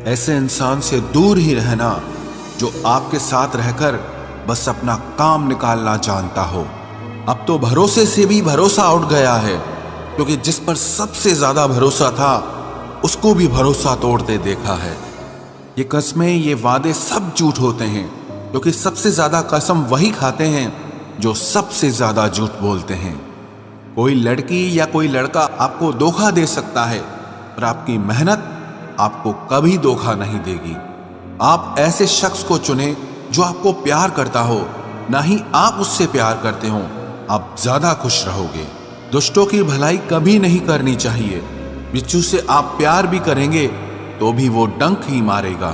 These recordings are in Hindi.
ऐसे इंसान से दूर ही रहना जो आपके साथ रहकर बस अपना काम निकालना जानता हो। अब तो भरोसे से भी भरोसा उठ गया है, क्योंकि जिस पर सबसे ज्यादा भरोसा था उसको भी भरोसा तोड़ते देखा है। ये कस्में, ये वादे सब झूठ होते हैं, क्योंकि सबसे ज्यादा कसम वही खाते हैं जो सबसे ज्यादा झूठ बोलते हैं। कोई लड़की या कोई लड़का आपको धोखा दे सकता है, पर आपकी मेहनत आपको कभी धोखा नहीं देगी। आप ऐसे शख्स को चुने जो आपको प्यार करता हो, ना ही आप उससे प्यार करते हो। आप ज्यादा खुश रहोगे। दुष्टों की भलाई कभी नहीं करनी चाहिए। बिच्छू से आप प्यार भी करेंगे तो भी वो डंक ही मारेगा।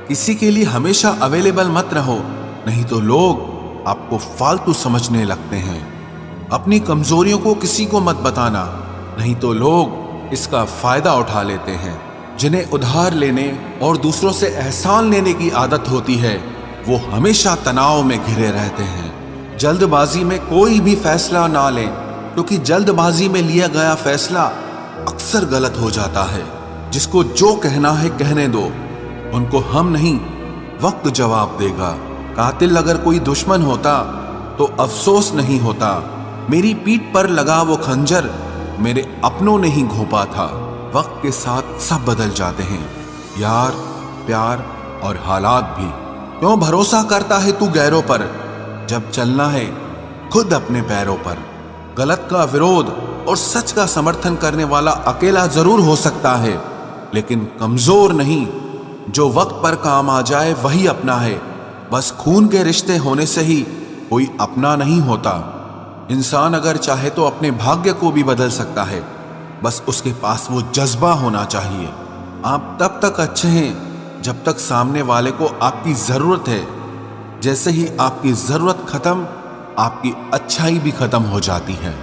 किसी के लिए हमेशा अवेलेबल मत रहो, नहीं तो लोग आपको फालतू समझने लगते हैं। अपनी कमजोरियों को किसी को मत बताना, नहीं तो लोग इसका फायदा उठा लेते हैं। जिन्हें उधार लेने और दूसरों से एहसान लेने की आदत होती है, वो हमेशा तनाव में घिरे रहते हैं। जल्दबाजी में कोई भी फैसला ना लें, क्योंकि जल्दबाजी में लिया गया फैसला अक्सर गलत हो जाता है। जिसको जो कहना है कहने दो, उनको हम नहीं वक्त जवाब देगा। कातिल अगर कोई दुश्मन होता तो अफसोस नहीं होता। मेरी पीठ पर लगा वो खंजर मेरे अपनों ने ही घोंपा था। वक्त के साथ सब बदल जाते हैं, यार, प्यार और हालात भी। क्यों भरोसा करता है तू गैरों पर, जब चलना है खुद अपने पैरों पर। गलत का विरोध और सच का समर्थन करने वाला अकेला जरूर हो सकता है, लेकिन कमजोर नहीं। जो वक्त पर काम आ जाए वही अपना है। बस खून के रिश्ते होने से ही कोई अपना नहीं होता। इंसान अगर चाहे तो अपने भाग्य को भी बदल सकता है, बस उसके पास वो जज्बा होना चाहिए। आप तब तक अच्छे हैं जब तक सामने वाले को आपकी जरूरत है। जैसे ही आपकी जरूरत खत्म, आपकी अच्छाई भी खत्म हो जाती है।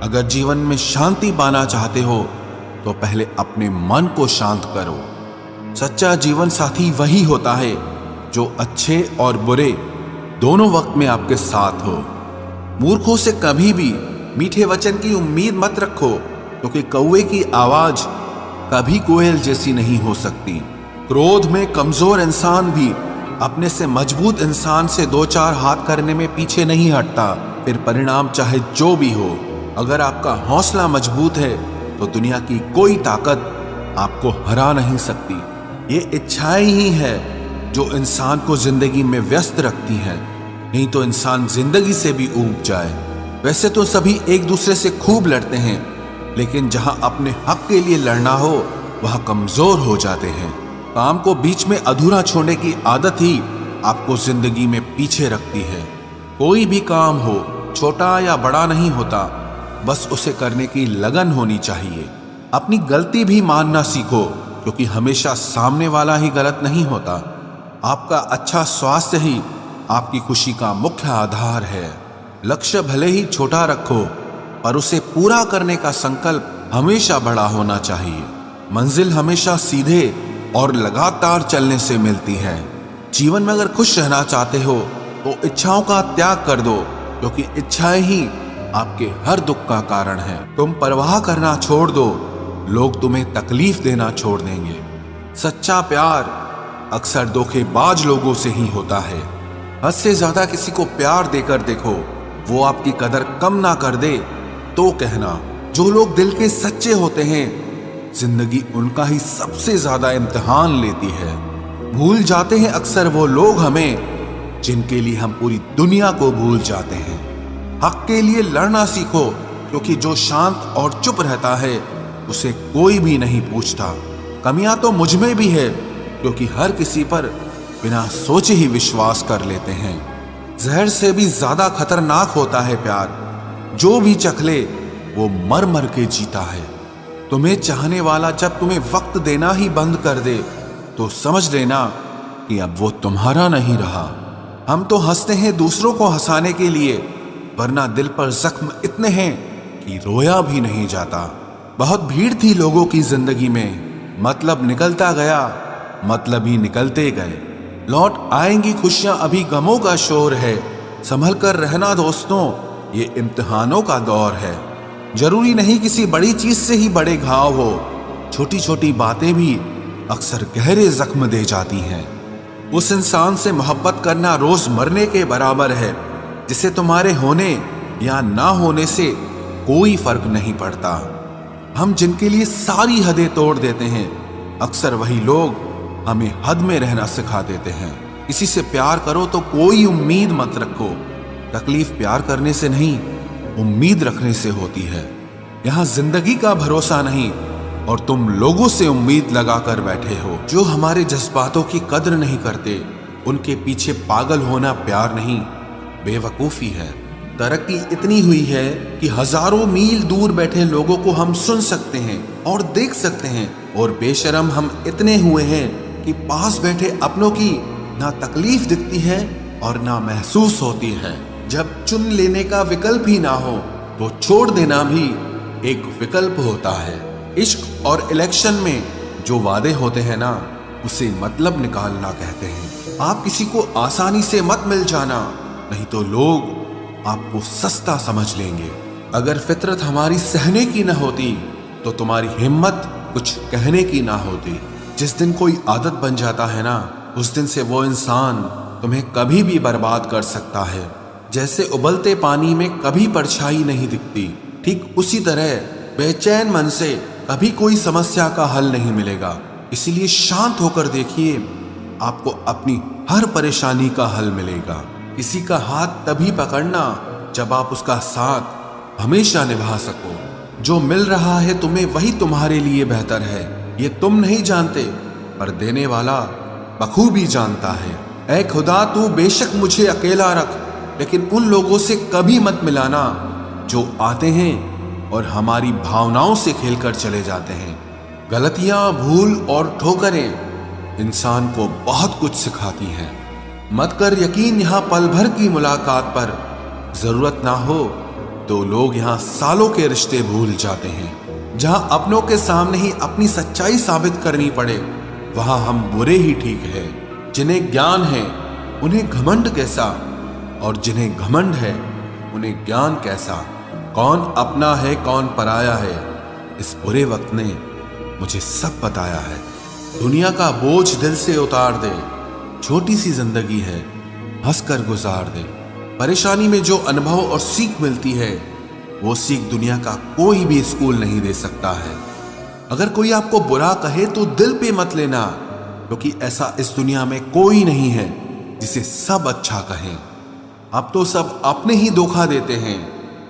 अगर जीवन में शांति पाना चाहते हो तो पहले अपने मन को शांत करो। सच्चा जीवन साथी वही होता है जो अच्छे और बुरे दोनों वक्त में आपके साथ हो। मूर्खों से कभी भी मीठे वचन की उम्मीद मत रखो, क्योंकि कौवे की आवाज कभी कोयल जैसी नहीं हो सकती। क्रोध में कमजोर इंसान भी अपने से मजबूत इंसान से दो चार हाथ करने में पीछे नहीं हटता, फिर परिणाम चाहे जो भी हो। अगर आपका हौसला मजबूत है तो दुनिया की कोई ताकत आपको हरा नहीं सकती। ये इच्छाएं ही है जो इंसान को जिंदगी में व्यस्त रखती हैं, नहीं तो इंसान जिंदगी से भी ऊब जाए। वैसे तो सभी एक दूसरे से खूब लड़ते हैं, लेकिन जहां अपने हक के लिए लड़ना हो वहां कमजोर हो जाते हैं। काम को बीच में अधूरा छोड़ने की आदत ही आपको जिंदगी में पीछे रखती है। कोई भी काम हो, छोटा या बड़ा नहीं होता, बस उसे करने की लगन होनी चाहिए। अपनी गलती भी मानना सीखो, क्योंकि हमेशा सामने वाला ही गलत नहीं होता। आपका अच्छा स्वास्थ्य ही आपकी खुशी का मुख्य आधार है। लक्ष्य भले ही छोटा रखो, पर उसे पूरा करने का संकल्प हमेशा बड़ा होना चाहिए। मंजिल हमेशा सीधे और लगातार चलने से मिलती है। जीवन में अगर खुश रहना चाहते हो तो इच्छाओं का त्याग कर दो, क्योंकि इच्छाएं ही आपके हर दुख का कारण है। तुम परवाह करना छोड़ दो, लोग तुम्हें तकलीफ देना छोड़ देंगे। सच्चा प्यार अक्सर धोखेबाज लोगों से ही होता है। हद से ज्यादा किसी को प्यार देकर देखो, वो आपकी कदर कम ना कर दे तो कहना। जो लोग दिल के सच्चे होते हैं, जिंदगी उनका ही सबसे ज्यादा इम्तिहान लेती है। भूल जाते हैं अक्सर वो लोग हमें जिनके लिए हम पूरी दुनिया को भूल जाते हैं। हक के लिए लड़ना सीखो, क्योंकि जो शांत और चुप रहता है उसे कोई भी नहीं पूछता। कमियां तो मुझ में भी है, क्योंकि हर किसी पर बिना सोचे ही विश्वास कर लेते हैं। जहर से भी ज्यादा खतरनाक होता है प्यार। जो भी चख ले वो मर मर के जीता है। तुम्हें चाहने वाला जब तुम्हें वक्त देना ही बंद कर दे तो समझ लेना कि अब वो तुम्हारा नहीं रहा। हम तो हंसते हैं दूसरों को हंसाने के लिए, वरना दिल पर जख्म इतने हैं कि रोया भी नहीं जाता। बहुत भीड़ थी लोगों की जिंदगी में, मतलब निकलता गया, मतलब ही निकलते गए। लौट आएंगी खुशियां, अभी गमों का शोर है। संभल कर रहना दोस्तों, ये इम्तिहानों का दौर है। जरूरी नहीं किसी बड़ी चीज से ही बड़े घाव हो, छोटी छोटी बातें भी अक्सर गहरे जख्म दे जाती हैं। उस इंसान से मोहब्बत करना रोज मरने के बराबर है जिसे तुम्हारे होने या ना होने से कोई फर्क नहीं पड़ता। हम जिनके लिए सारी हदें तोड़ देते हैं, अक्सर वही लोग हमें हद में रहना सिखा देते हैं। किसी से प्यार करो तो कोई उम्मीद मत रखो। तकलीफ प्यार करने से नहीं, उम्मीद रखने से होती है। यहाँ जिंदगी का भरोसा नहीं और तुम लोगों से उम्मीद लगाकर बैठे हो जो हमारे जज्बातों की कद्र नहीं करते। उनके पीछे पागल होना प्यार नहीं, बेवकूफी है। तरक्की इतनी हुई है कि हजारों मील दूर बैठे लोगों को हम सुन सकते हैं और देख सकते हैं, और बेशरम हम इतने हुए हैं कि पास बैठे अपनों की ना तकलीफ दिखती है और ना महसूस होती है। जब चुन लेने का विकल्प ही ना हो तो छोड़ देना भी एक विकल्प होता है। इश्क और इलेक्शन में जो वादे होते हैं ना, उसे मतलब निकालना कहते हैं। आप किसी को आसानी से मत मिल जाना, नहीं तो लोग आपको सस्ता समझ लेंगे। अगर फितरत हमारी सहने की न होती तो तुम्हारी हिम्मत कुछ कहने की ना होती। जिस दिन कोई आदत बन जाता है ना, उस दिन से वो इंसान तुम्हें कभी भी बर्बाद कर सकता है। जैसे उबलते पानी में कभी परछाई नहीं दिखती, ठीक उसी तरह बेचैन मन से कभी कोई समस्या का हल नहीं मिलेगा। इसीलिए शांत होकर देखिए, आपको अपनी हर परेशानी का हल मिलेगा। किसी का हाथ तभी पकड़ना जब आप उसका साथ हमेशा निभा सको। जो मिल रहा है तुम्हें वही तुम्हारे लिए बेहतर है, ये तुम नहीं जानते पर देने वाला बखूबी जानता है। ऐ खुदा, तू बेशक मुझे अकेला रख, लेकिन उन लोगों से कभी मत मिलाना जो आते हैं और हमारी भावनाओं से खेलकर चले जाते हैं। गलतियां, भूल और ठोकरें इंसान को बहुत कुछ सिखाती हैं। मत कर यकीन यहाँ पल भर की मुलाकात पर, जरूरत ना हो तो लोग यहाँ सालों के रिश्ते भूल जाते हैं। जहाँ अपनों के सामने ही अपनी सच्चाई साबित करनी पड़े, वहाँ हम बुरे ही ठीक है। जिन्हें ज्ञान है उन्हें घमंड कैसा, और जिन्हें घमंड है उन्हें ज्ञान कैसा। कौन अपना है कौन पराया है, इस बुरे वक्त ने मुझे सब बताया है। दुनिया का बोझ दिल से उतार दे, छोटी सी जिंदगी है, हंसकर गुजार दे। परेशानी में जो अनुभव और सीख मिलती है, वो सीख दुनिया का कोई भी स्कूल नहीं दे सकता है। अगर कोई आपको बुरा कहे तो दिल पे मत लेना, क्योंकि ऐसा इस दुनिया में कोई नहीं है जिसे सब अच्छा कहें। अब तो सब अपने ही धोखा देते हैं,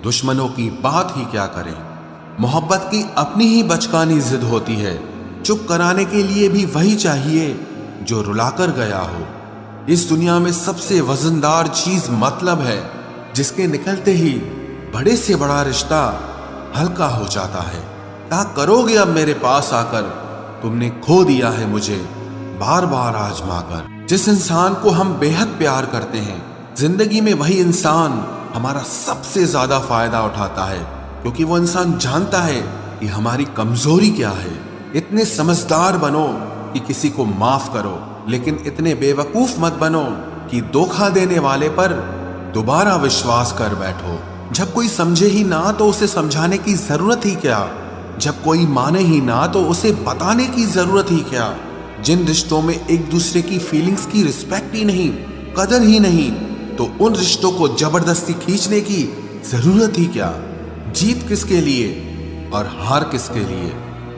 दुश्मनों की बात ही क्या करें। मोहब्बत की अपनी ही बचकानी जिद होती है, चुप कराने के लिए भी वही चाहिए जो रुलाकर गया हो। इस दुनिया में सबसे वजनदार चीज मतलब है, जिसके निकलते ही बड़े से बड़ा रिश्ता हल्का हो जाता है। क्या करोगे अब मेरे पास आकर, तुमने खो दिया है मुझे बार बार आजमा कर। जिस इंसान को हम बेहद प्यार करते हैं, जिंदगी में वही इंसान हमारा सबसे ज्यादा फायदा उठाता है, क्योंकि वो इंसान जानता है कि हमारी कमजोरी क्या है। इतने समझदार बनो कि किसी को माफ करो, लेकिन इतने बेवकूफ मत बनो कि धोखा देने वाले पर दोबारा विश्वास कर बैठो। जब कोई समझे ही ना तो उसे समझाने की जरूरत ही क्या, जब कोई माने ही ना तो उसे बताने की जरूरत ही क्या। जिन रिश्तों में एक दूसरे की फीलिंग्स की रिस्पेक्ट ही नहीं, कदर ही नहीं, तो उन रिश्तों को जबरदस्ती खींचने की जरूरत ही क्या। जीत किसके लिए और हार किसके लिए,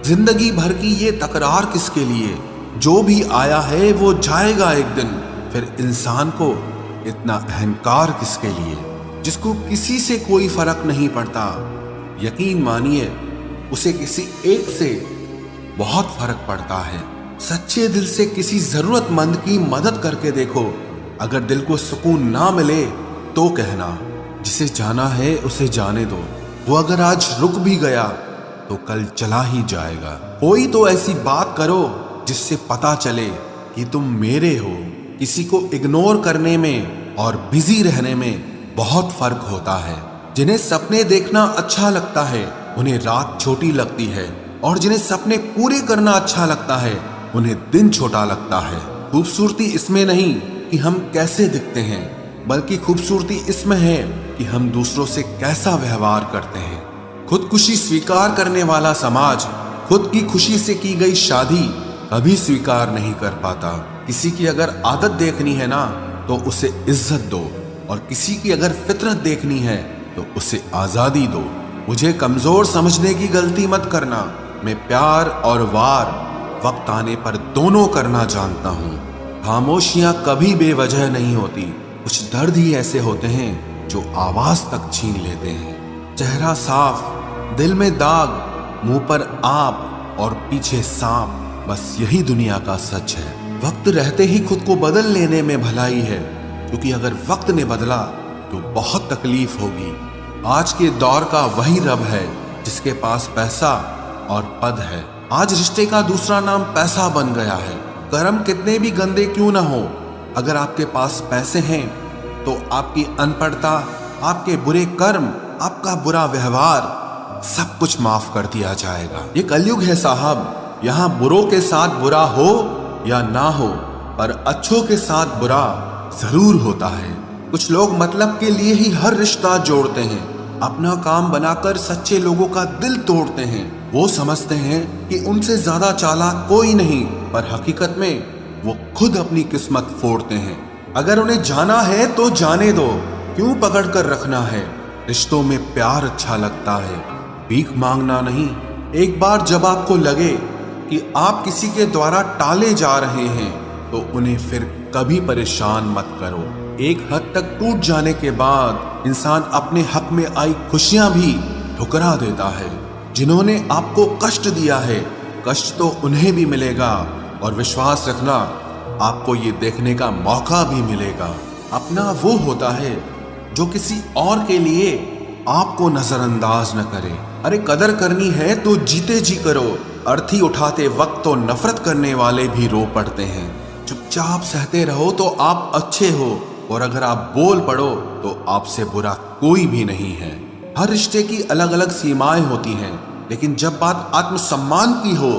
जिंदगी भर की ये तकरार किसके लिए। जो भी आया है वो जाएगा एक दिन, फिर इंसान को इतना अहंकार किसके लिए, जिसको किसी से कोई फर्क नहीं पड़ता। यकीन मानिए, उसे किसी एक से बहुत फर्क पड़ता है। सच्चे दिल से किसी जरूरतमंद की मदद करके देखो। अगर दिल को सुकून ना मिले तो कहना, जिसे जाना है उसे जाने दो। वो अगर आज रुक भी गया तो कल चला ही जाएगा। कोई तो ऐसी बात करो जिससे पता चले कि तुम मेरे हो। किसी को इग्नोर करने में और बिजी रहने में बहुत फर्क होता है। जिन्हें सपने देखना अच्छा लगता है उन्हें रात छोटी लगती है, और जिन्हें सपने पूरे करना अच्छा लगता है उन्हें दिन छोटा लगता है। खूबसूरती इसमें नहीं कि हम कैसे दिखते हैं, बल्कि खूबसूरती इसमें है कि हम दूसरों से कैसा व्यवहार करते हैं। खुदकुशी स्वीकार करने वाला समाज, खुद की खुशी से की गई शादी कभी स्वीकार नहीं कर पाता। किसी की अगर आदत देखनी है ना तो उसे इज्जत दो, और किसी की अगर फितरत देखनी है तो उसे आजादी दो। मुझे कमजोर समझने की गलती मत करना। मैं प्यार और वार वक्त आने पर दोनों करना जानता हूँ। खामोशियां कभी बेवजह नहीं होती। कुछ दर्द ही ऐसे होते हैं जो आवाज तक छीन लेते हैं। चेहरा साफ, दिल में दाग, मुंह पर आप और पीछे सांप, बस यही दुनिया का सच है। वक्त रहते ही खुद को बदल लेने में भलाई है, क्योंकि अगर वक्त ने बदला तो बहुत तकलीफ होगी। आज के दौर का वही रब है जिसके पास पैसा और पद है। आज रिश्ते का दूसरा नाम पैसा बन गया है। कर्म कितने भी गंदे क्यों ना हो, अगर आपके पास पैसे हैं तो आपकी अनपढ़ता, आपके बुरे कर्म, आपका बुरा व्यवहार सब कुछ माफ कर दिया जाएगा। ये कलयुग है साहब, यहाँ बुरों के साथ बुरा हो या ना हो, पर अच्छों के साथ बुरा जरूर होता है। कुछ लोग मतलब के लिए ही हर रिश्ता जोड़ते हैं, अपना काम बनाकर सच्चे लोगों का दिल तोड़ते हैं। वो समझते हैं कि उनसे ज्यादा चालाक कोई नहीं, पर हकीकत में वो खुद अपनी किस्मत फोड़ते हैं। अगर उन्हें जाना है तो जाने दो, क्यों पकड़ कर रखना है। रिश्तों में प्यार अच्छा लगता है, भीख मांगना नहीं। एक बार जब आपको लगे कि आप किसी के द्वारा टाले जा रहे हैं तो उन्हें फिर कभी परेशान मत करो। एक हद तक टूट जाने के बाद इंसान अपने हक में आई खुशियां भी ठुकरा देता है। जिन्होंने आपको कष्ट दिया है, कष्ट तो उन्हें भी मिलेगा, और विश्वास रखना आपको ये देखने का मौका भी मिलेगा। अपना वो होता है जो किसी और के लिए आपको नजरअंदाज न करे। अरे कदर करनी है तो जीते जी करो। अर्थी उठाते वक्त तो नफरत करने वाले भी रो पड़ते हैं। चुपचाप सहते रहो तो आप अच्छे हो, और अगर आप बोल पड़ो तो आपसे बुरा कोई भी नहीं है। हर रिश्ते की अलग अलग सीमाएं होती हैं, लेकिन जब बात आत्मसम्मान की हो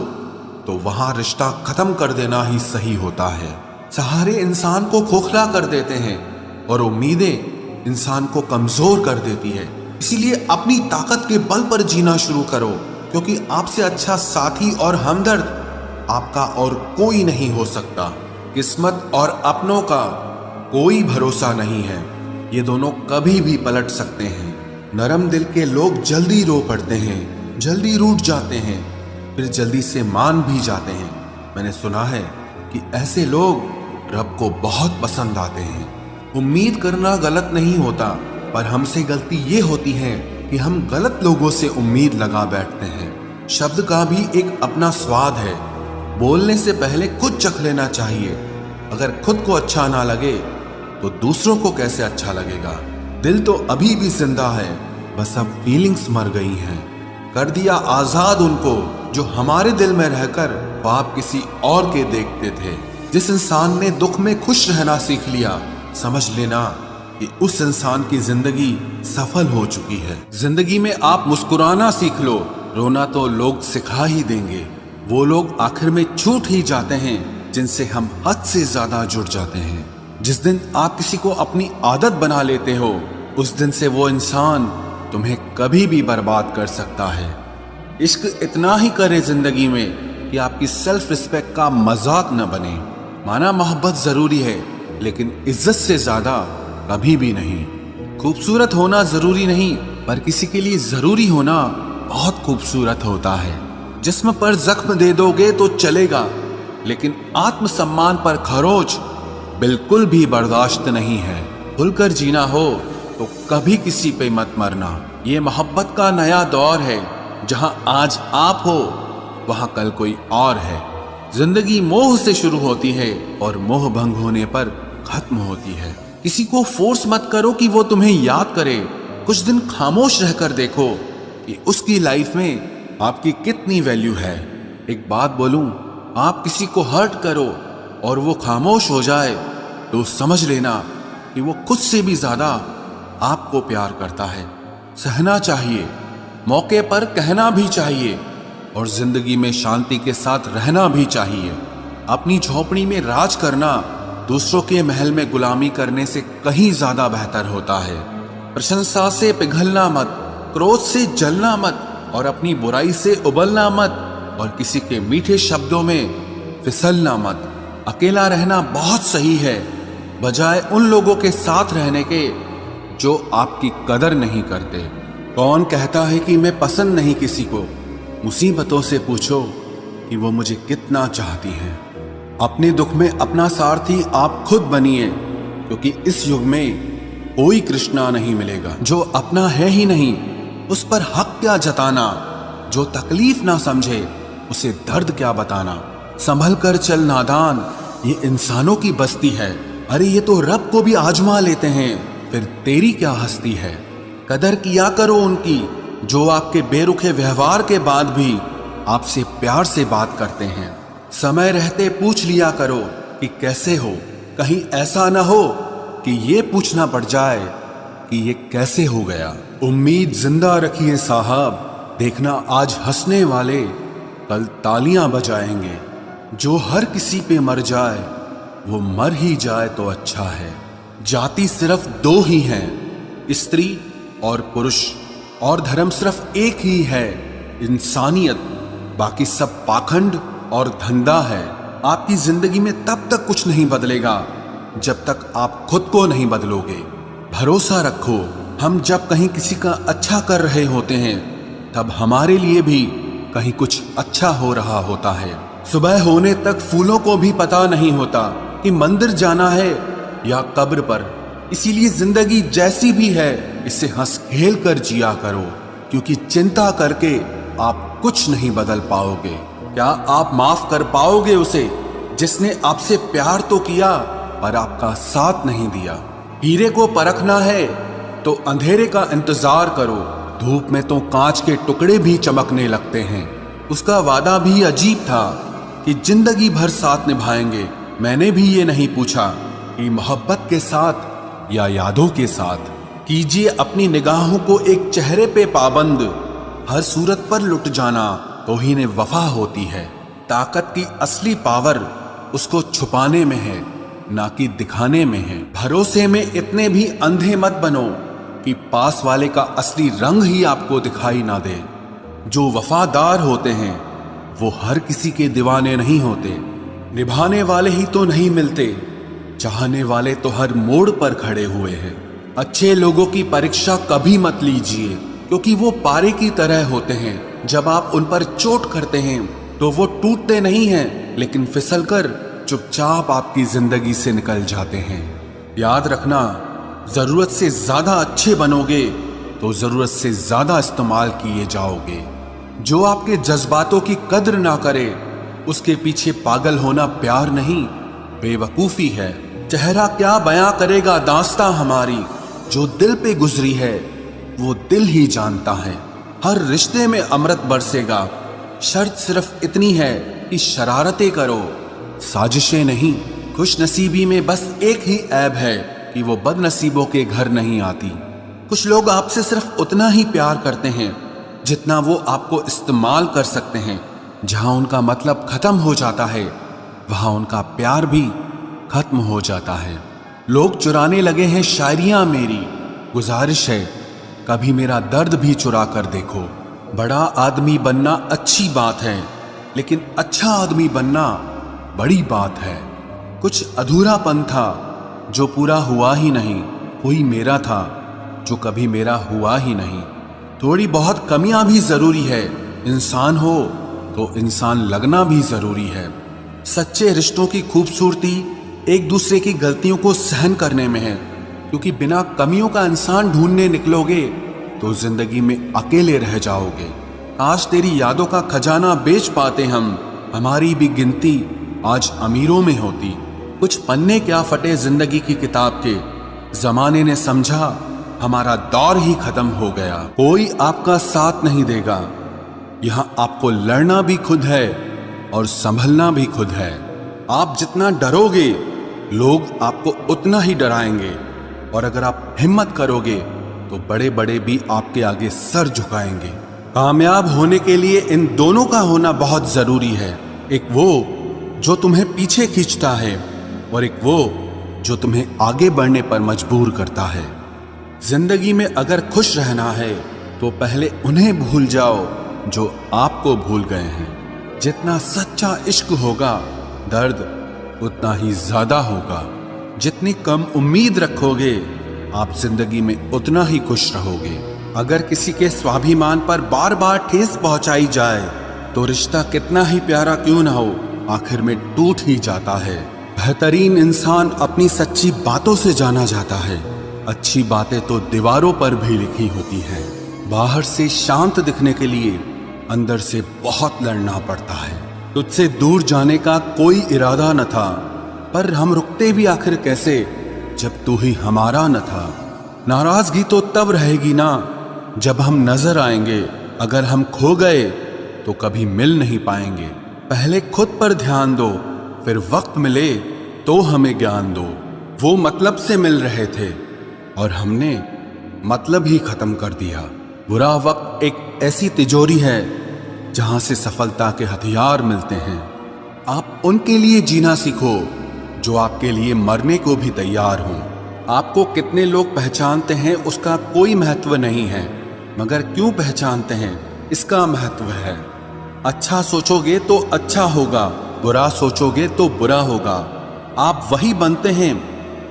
तो वहां रिश्ता खत्म कर देना ही सही होता है। सहारे इंसान को खोखला कर देते हैं और उम्मीदें इंसान को कमजोर कर देती है। इसीलिए अपनी ताकत के बल पर जीना शुरू करो, क्योंकि आपसे अच्छा साथी और हमदर्द आपका और कोई नहीं हो सकता। किस्मत और अपनों का कोई भरोसा नहीं है, ये दोनों कभी भी पलट सकते हैं। नरम दिल के लोग जल्दी रो पड़ते हैं, जल्दी रूठ जाते हैं, फिर जल्दी से मान भी जाते हैं। मैंने सुना है कि ऐसे लोग रब को बहुत पसंद आते हैं। उम्मीद करना गलत नहीं होता, पर हमसे गलती ये होती है कि हम गलत लोगों से उम्मीद लगा बैठते हैं। शब्द का भी एक अपना स्वाद है, बोलने से पहले खुद चख लेना चाहिए। अगर खुद को अच्छा ना लगे तो दूसरों को कैसे अच्छा लगेगा। दिल तो अभी भी जिंदा है, बस अब फीलिंग्स मर गई हैं। कर दिया आजाद उनको जो हमारे दिल में रहकर ख्वाब किसी और के देखते थे। जिस इंसान ने दुख में खुश रहना सीख लिया, समझ लेना कि उस इंसान की जिंदगी सफल हो चुकी है। जिंदगी में आप मुस्कुराना सीख लो, रोना तो लोग सिखा ही देंगे। वो लोग आखिर में छूट ही जाते हैं जिनसे हम हद से ज्यादा जुड़ जाते हैं। जिस दिन आप किसी को अपनी आदत बना लेते हो, उस दिन से वो इंसान तुम्हें कभी भी बर्बाद कर सकता है। इश्क इतना ही करे जिंदगी में कि आपकी सेल्फ रिस्पेक्ट का मजाक न बने। माना मोहब्बत जरूरी है, लेकिन इज्जत से ज्यादा कभी भी नहीं। खूबसूरत होना जरूरी नहीं, पर किसी के लिए जरूरी होना बहुत खूबसूरत होता है। जिस्म पर जख्म दे दोगे तो चलेगा, लेकिन आत्मसम्मान पर खरोच बिल्कुल भी बर्दाश्त नहीं है। खुलकर जीना हो तो कभी किसी पे मत मरना। ये मोहब्बत का नया दौर है, जहां आज आप हो वहां कल कोई और है। जिंदगी मोह से शुरू होती है और मोह भंग होने पर खत्म होती है। किसी को फोर्स मत करो कि वो तुम्हें याद करे। कुछ दिन खामोश रहकर देखो कि उसकी लाइफ में आपकी कितनी वैल्यू है। एक बात बोलूं, आप किसी को हर्ट करो और वो खामोश हो जाए तो समझ लेना कि वो खुद से भी ज्यादा आपको प्यार करता है। सहना चाहिए, मौके पर कहना भी चाहिए, और जिंदगी में शांति के साथ रहना भी चाहिए। अपनी झोपड़ी में राज करना दूसरों के महल में गुलामी करने से कहीं ज्यादा बेहतर होता है। प्रशंसा से पिघलना मत, क्रोध से जलना मत, और अपनी बुराई से उबलना मत, और किसी के मीठे शब्दों में फिसलना मत। अकेला रहना बहुत सही है, बजाय उन लोगों के साथ रहने के जो आपकी कदर नहीं करते। कौन कहता है कि मैं पसंद नहीं किसी को? मुसीबतों से पूछो कि वो मुझे कितना चाहती हैं। अपने दुख में अपना सारथी आप खुद बनिए, क्योंकि इस युग में कोई कृष्णा नहीं मिलेगा। जो अपना है ही नहीं उस पर हक क्या जताना? जो तकलीफ ना समझे उसे दर्द क्या बताना? संभल कर चल नादान, ये इंसानों की बस्ती है। अरे ये तो रब को भी आजमा लेते हैं, फिर तेरी क्या हस्ती है? कदर किया करो उनकी जो आपके बेरुखे व्यवहार के बाद भी आपसे प्यार से बात करते हैं। समय रहते पूछ लिया करो कि कैसे हो, कहीं ऐसा ना हो कि ये पूछना पड़ जाए कि ये कैसे हो गया। उम्मीद जिंदा रखिए साहब, देखना आज हंसने वाले कल तालियां बजाएंगे। जो हर किसी पे मर जाए वो मर ही जाए तो अच्छा है। जाति सिर्फ दो ही हैं, स्त्री और पुरुष, और धर्म सिर्फ एक ही है, इंसानियत। बाकी सब पाखंड और धंधा है। आपकी जिंदगी में तब तक कुछ नहीं बदलेगा जब तक आप खुद को नहीं बदलोगे। भरोसा रखो, हम जब कहीं किसी का अच्छा कर रहे होते हैं तब हमारे लिए भी कहीं कुछ अच्छा हो रहा होता है। सुबह होने तक फूलों को भी पता नहीं होता कि मंदिर जाना है या कब्र पर। इसीलिए जिंदगी जैसी भी है इसे हंस खेल कर जिया करो, क्योंकि चिंता करके आप कुछ नहीं बदल पाओगे। क्या आप माफ कर पाओगे उसे जिसने आपसे प्यार तो किया पर आपका साथ नहीं दिया? हीरे को परखना है तो अंधेरे का इंतजार करो। धूप में तो कांच के टुकड़े भी चमकने लगते हैं। उसका वादा भी अजीब था कि जिंदगी भर साथ निभाएंगे। मैंने भी ये नहीं पूछा कि मोहब्बत के साथ या यादों के साथ। कीजिए अपनी निगाहों को एक चेहरे पे पाबंद, हर सूरत पर लुट जाना तौहीन वफा होती है। ताकत की असली पावर उसको छुपाने में है, ना कि दिखाने में है। भरोसे में इतने भी अंधे मत बनो कि पास वाले का असली रंग ही आपको दिखाई ना दे। जो वफादार होते हैं वो हर किसी के दीवाने नहीं होते। निभाने वाले ही तो नहीं मिलते, चाहने वाले तो हर मोड़ पर खड़े हुए हैं। अच्छे लोगों की परीक्षा कभी मत लीजिए, क्योंकि वो पारे की तरह होते हैं। जब आप उन पर चोट करते हैं तो वो टूटते नहीं हैं, लेकिन फिसलकर चुपचाप आपकी जिंदगी से निकल जाते हैं। याद रखना, जरूरत से ज्यादा अच्छे बनोगे तो जरूरत से ज्यादा इस्तेमाल किए जाओगे। जो आपके जज्बातों की कद्र ना करे उसके पीछे पागल होना प्यार नहीं, बेवकूफी है। चेहरा क्या बयां करेगा दास्तां हमारी, जो दिल पे गुजरी है वो दिल ही जानता है। हर रिश्ते में अमृत बरसेगा, शर्त सिर्फ इतनी है कि शरारतें करो, साजिशें नहीं। खुश नसीबी में बस एक ही ऐब है कि वो बदनसीबों के घर नहीं आती। कुछ लोग आपसे सिर्फ उतना ही प्यार करते हैं जितना वो आपको इस्तेमाल कर सकते हैं। जहां उनका मतलब खत्म हो जाता है वहां उनका प्यार भी खत्म हो जाता है। लोग चुराने लगे हैं शायरियां मेरी, गुजारिश है कभी मेरा दर्द भी चुरा कर देखो। बड़ा आदमी बनना अच्छी बात है, लेकिन अच्छा आदमी बनना बड़ी बात है। कुछ अधूरापन था जो पूरा हुआ ही नहीं, कोई मेरा था जो कभी मेरा हुआ ही नहीं। थोड़ी बहुत कमियां भी जरूरी है, इंसान हो तो इंसान लगना भी जरूरी है। सच्चे रिश्तों की खूबसूरती एक दूसरे की गलतियों को सहन करने में है, क्योंकि बिना कमियों का इंसान ढूंढने निकलोगे तो जिंदगी में अकेले रह जाओगे। आज तेरी यादों का खजाना बेच पाते हम, हमारी भी गिनती आज अमीरों में होती। कुछ पन्ने क्या फटे जिंदगी की किताब के, जमाने ने समझा हमारा दौर ही खत्म हो गया। कोई आपका साथ नहीं देगा, यहां आपको लड़ना भी खुद है और संभलना भी खुद है। आप जितना डरोगे लोग आपको उतना ही डराएंगे, और अगर आप हिम्मत करोगे तो बड़े बड़े भी आपके आगे सर झुकाएंगे। कामयाब होने के लिए इन दोनों का होना बहुत जरूरी है। एक वो जो तुम्हें पीछे खींचता है और एक वो जो तुम्हें आगे बढ़ने पर मजबूर करता है। जिंदगी में अगर खुश रहना है तो पहले उन्हें भूल जाओ जो आपको भूल गए हैं। जितना सच्चा इश्क होगा दर्द उतना ही ज्यादा होगा। जितनी कम उम्मीद रखोगे, आप जिंदगी में उतना ही खुश रहोगे। अगर किसी के स्वाभिमान पर बार बार ठेस पहुंचाई जाए तो रिश्ता कितना ही प्यारा क्यों ना हो, आखिर में टूट ही जाता है। बेहतरीन इंसान अपनी सच्ची बातों से जाना जाता है। अच्छी बातें तो दीवारों पर भी लिखी होती हैं। बाहर से शांत दिखने के लिए अंदर से बहुत लड़ना पड़ता है। तुझसे दूर जाने का कोई इरादा न था, पर हम रुकते भी आखिर कैसे जब तू ही हमारा न था। नाराजगी तो तब रहेगी ना जब हम नजर आएंगे। अगर हम खो गए तो कभी मिल नहीं पाएंगे। पहले खुद पर ध्यान दो, फिर वक्त मिले तो हमें ज्ञान दो। वो मतलब से मिल रहे थे और हमने मतलब ही खत्म कर दिया। बुरा वक्त एक ऐसी तिजोरी है जहां से सफलता के हथियार मिलते हैं। आप उनके लिए जीना सीखो जो आपके लिए मरने को भी तैयार हों। आपको कितने लोग पहचानते हैं उसका कोई महत्व नहीं है, मगर क्यों पहचानते हैं इसका महत्व है। अच्छा सोचोगे तो अच्छा होगा, बुरा सोचोगे तो बुरा होगा। आप वही बनते हैं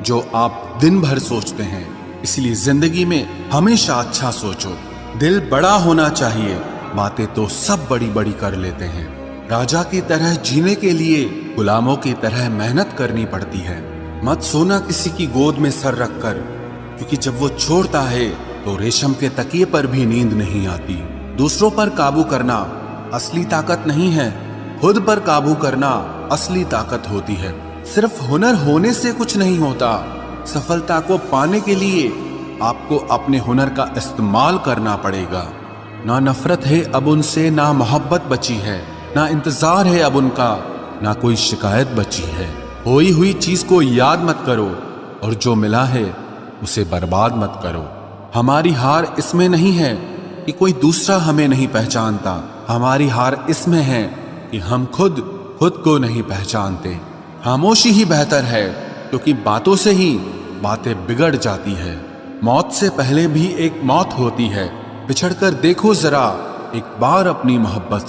जो आप दिन भर सोचते हैं। इसलिए जिंदगी में हमेशा अच्छा सोचो। दिल बड़ा होना चाहिए, बातें तो सब बड़ी बड़ी कर लेते हैं। राजा की तरह जीने के लिए गुलामों की तरह मेहनत करनी पड़ती है। मत सोना किसी की गोद में सर रखकर, क्योंकि जब वो छोड़ता है तो रेशम के तकिए पर भी नींद नहीं आती। दूसरों पर काबू करना असली ताकत नहीं है, खुद पर काबू करना असली ताकत होती है। सिर्फ हुनर होने से कुछ नहीं होता। सफलता को पाने के लिए आपको अपने हुनर का इस्तेमाल करना पड़ेगा। ना नफरत है अब उनसे, ना मोहब्बत बची है, ना इंतजार है अब उनका, ना कोई शिकायत बची है। खोई हुई चीज को याद मत करो और जो मिला है उसे बर्बाद मत करो। हमारी हार इसमें नहीं है कि कोई दूसरा हमें नहीं पहचानता। हमारी हार इसमें है कि हम खुद को नहीं पहचानते। खामोशी ही बेहतर है, क्योंकि बातों से ही बातें बिगड़ जाती है। मौत से पहले भी एक मौत होती है। बिछड़कर देखो जरा एक बार अपनी मोहब्बत।